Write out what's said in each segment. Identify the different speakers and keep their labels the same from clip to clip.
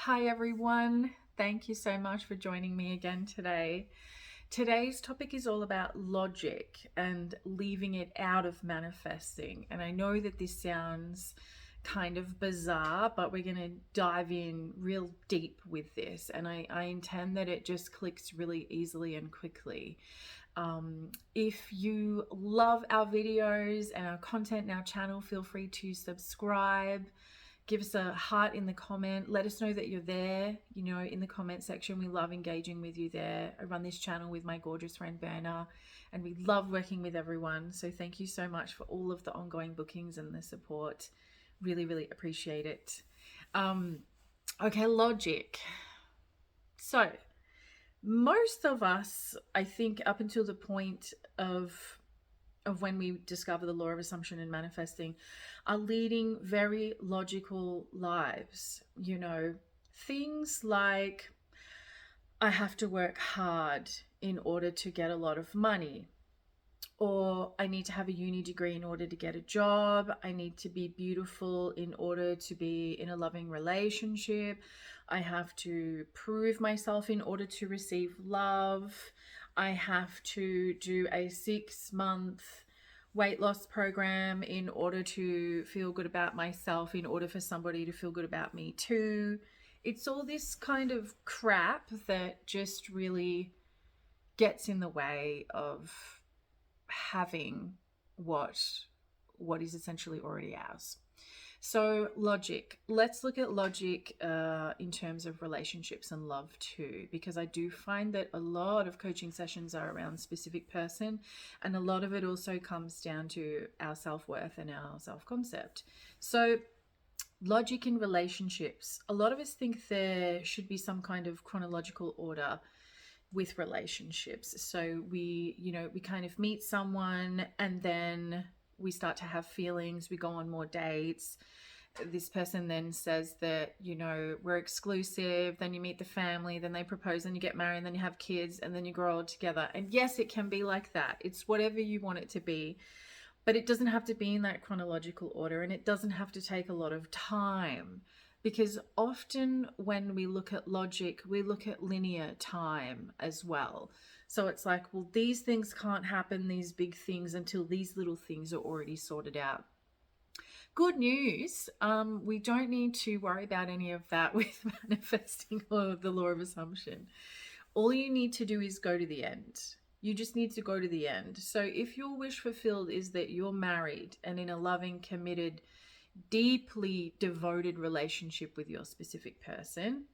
Speaker 1: Hi everyone. Thank you so much for joining me again today. Today's topic is all about logic and leaving it out of manifesting. And I know that this sounds kind of bizarre, but we're going to dive in real deep with this. And I intend that it just clicks really easily and quickly. If you love our videos and our content and our channel, feel free to subscribe. Give us a heart in the comment. Let us know that you're there, in the comment section. We love engaging with you there. I run this channel with my gorgeous friend Berna, and we love working with everyone. So thank you so much for all of the ongoing bookings and the support. Really, really appreciate it. Okay, logic. So most of us, I think, up until the point of when we discover the law of assumption and manifesting, are leading very logical lives. Things like, I have to work hard in order to get a lot of money, or I need to have a uni degree in order to get a job. I need to be beautiful in order to be in a loving relationship. I have to prove myself in order to receive love. I have to do a 6-month weight loss program in order to feel good about myself, in order for somebody to feel good about me too. It's all this kind of crap that just really gets in the way of having what is essentially already ours. So logic. Let's look at logic in terms of relationships and love too, because I do find that a lot of coaching sessions are around a specific person, and a lot of it also comes down to our self-worth and our self-concept. So logic in relationships. A lot of us think there should be some kind of chronological order with relationships. So we kind of meet someone, and then we start to have feelings. We go on more dates. This person then says that, we're exclusive. Then you meet the family, then they propose, then you get married, and then you have kids, and then you grow old together. And yes, it can be like that. It's whatever you want it to be. But it doesn't have to be in that chronological order, and it doesn't have to take a lot of time. Because often when we look at logic, we look at linear time as well. So it's like, well, these things can't happen, these big things, until these little things are already sorted out. Good news, we don't need to worry about any of that with manifesting or the law of assumption. All you need to do is go to the end. You just need to go to the end. So if your wish fulfilled is that you're married and in a loving, committed, deeply devoted relationship with your specific person,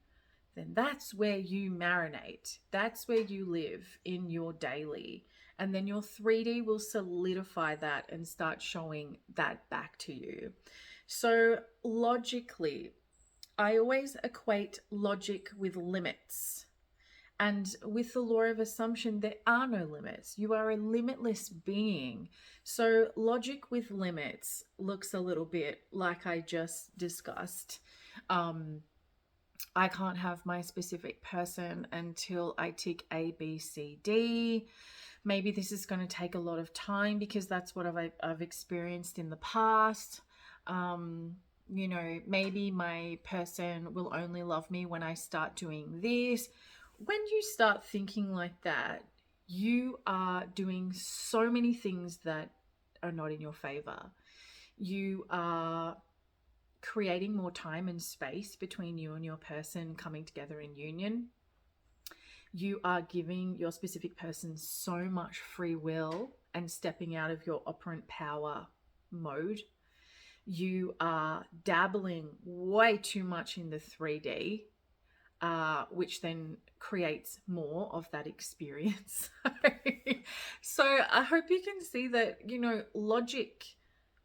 Speaker 1: then that's where you marinate. That's where you live in your daily. And then your 3D will solidify that and start showing that back to you. So logically, I always equate logic with limits. And with the law of assumption, there are no limits. You are a limitless being. So logic with limits looks a little bit like I just discussed. I can't have my specific person until I tick A, B, C, D. Maybe this is going to take a lot of time because that's what I've experienced in the past. Maybe my person will only love me when I start doing this. When you start thinking like that, you are doing so many things that are not in your favor. You are creating more time and space between you and your person coming together in union. You are giving your specific person so much free will and stepping out of your operant power mode. You are dabbling way too much in the 3D, which then creates more of that experience. So I hope you can see that, logic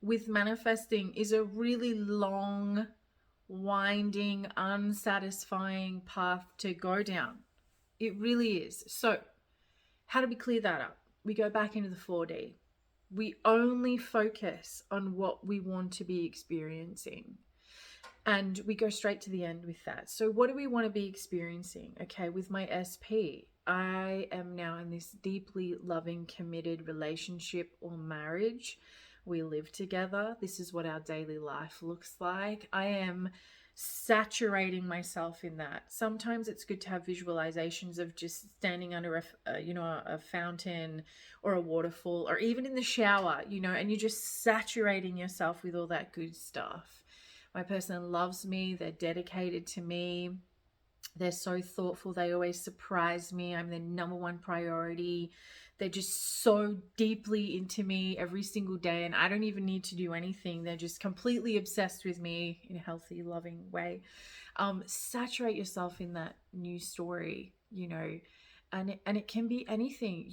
Speaker 1: with manifesting is a really long, winding, unsatisfying path to go down. It really is. So how do we clear that up? We go back into the 4D. We only focus on what we want to be experiencing. And we go straight to the end with that. So what do we want to be experiencing? Okay, with my SP, I am now in this deeply loving, committed relationship or marriage. We live together. This is what our daily life looks like. I am saturating myself in that. Sometimes it's good to have visualizations of just standing under a fountain or a waterfall, or even in the shower, and you're just saturating yourself with all that good stuff. My person loves me, they're dedicated to me, they're so thoughtful, they always surprise me, I'm their number one priority. They're just so deeply into me every single day, and I don't even need to do anything. They're just completely obsessed with me in a healthy, loving way. Saturate yourself in that new story, and it can be anything.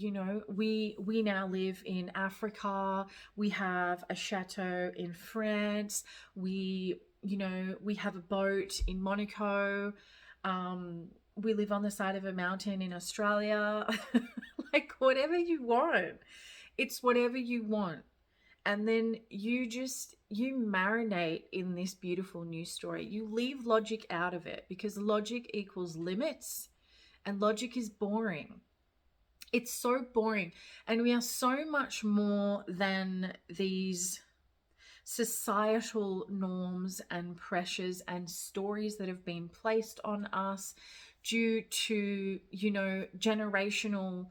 Speaker 1: We now live in Africa. We have a chateau in France. We have a boat in Monaco. We live on the side of a mountain in Australia. Like, whatever you want, it's whatever you want. And then you marinate in this beautiful new story. You leave logic out of it, because logic equals limits, and logic is boring. It's so boring. And we are so much more than these societal norms and pressures and stories that have been placed on us due to, generational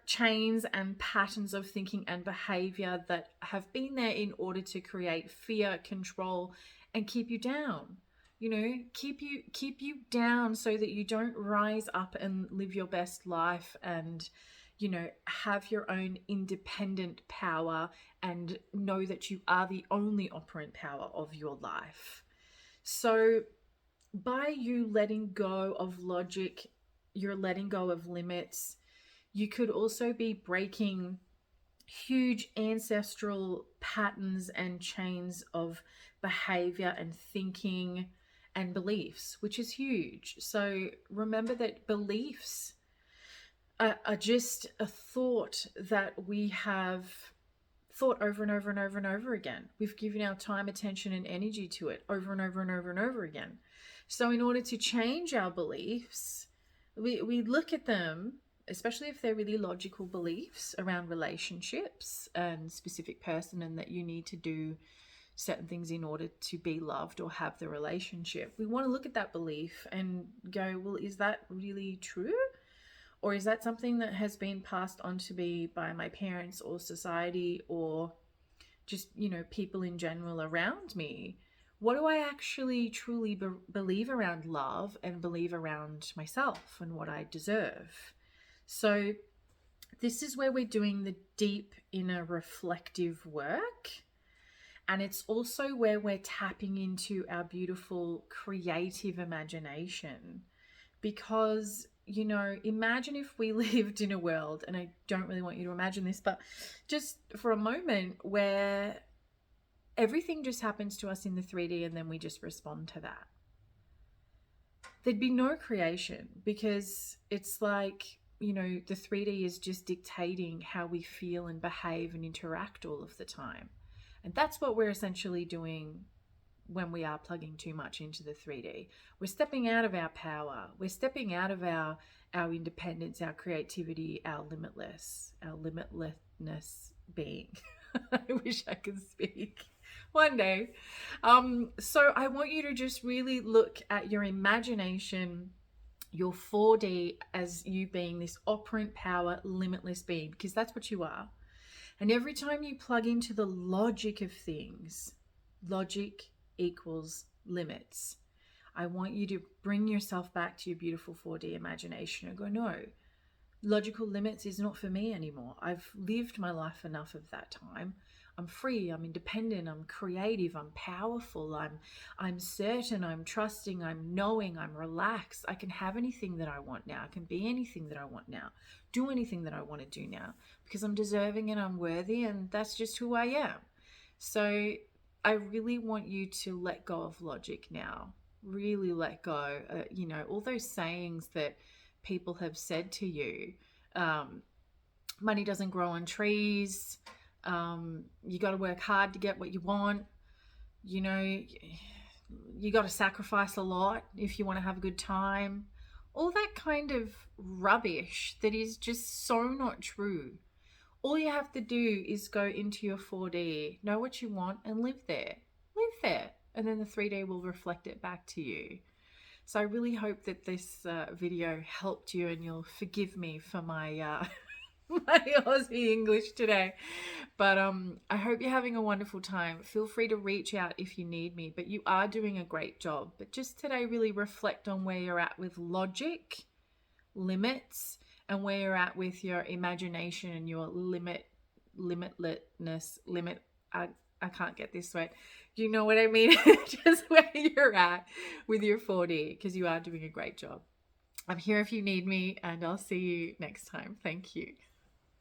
Speaker 1: chains and patterns of thinking and behavior that have been there in order to create fear, control, and keep you down. Keep you down so that you don't rise up and live your best life and have your own independent power and know that you are the only operant power of your life. So by you letting go of logic, you're letting go of limits. You could also be breaking huge ancestral patterns and chains of behavior and thinking and beliefs, which is huge. So remember that beliefs are just a thought that we have thought over and over and over and over again. We've given our time, attention, and energy to it over and over and over and over again. So in order to change our beliefs, we look at them, especially if they're really logical beliefs around relationships and specific person, and that you need to do certain things in order to be loved or have the relationship. We want to look at that belief and go, well, is that really true? Or is that something that has been passed on to me by my parents or society or just, people in general around me? What do I actually truly believe around love and believe around myself and what I deserve? So this is where we're doing the deep inner reflective work. And it's also where we're tapping into our beautiful creative imagination. Because, imagine if we lived in a world, and I don't really want you to imagine this, but just for a moment, where everything just happens to us in the 3D and then we just respond to that. There'd be no creation, because it's like, the 3D is just dictating how we feel and behave and interact all of the time. And that's what we're essentially doing when we are plugging too much into the 3D. We're stepping out of our power. We're stepping out of our independence, our creativity, our limitlessness being. I wish I could speak one day. So I want you to just really look at your imagination, your 4D, as you being this operant power, limitless being, because that's what you are. And every time you plug into the logic of things, logic equals limits. I want you to bring yourself back to your beautiful 4D imagination and go, no, logical limits is not for me anymore. I've lived my life enough of that time. I'm free, I'm independent, I'm creative, I'm powerful, I'm certain, I'm trusting, I'm knowing, I'm relaxed. I can have anything that I want now. I can be anything that I want now. Do anything that I want to do now, because I'm deserving and I'm worthy, and that's just who I am. So I really want you to let go of logic now. Really let go. All those sayings that people have said to you. Money doesn't grow on trees. You got to work hard to get what you want. You got to sacrifice a lot if you want to have a good time. All that kind of rubbish that is just so not true. All you have to do is go into your 4D, know what you want, and live there. Live there. and then the 3D will reflect it back to you. So I really hope that this video helped you, and you'll forgive me for my my Aussie English today. But I hope you're having a wonderful time. Feel free to reach out if you need me, but you are doing a great job. But just today, really reflect on where you're at with logic, limits, and where you're at with your imagination and your limitlessness. I can't get this right. You know what I mean? Just where you're at with your 4D, because you are doing a great job. I'm here if you need me, and I'll see you next time. Thank you.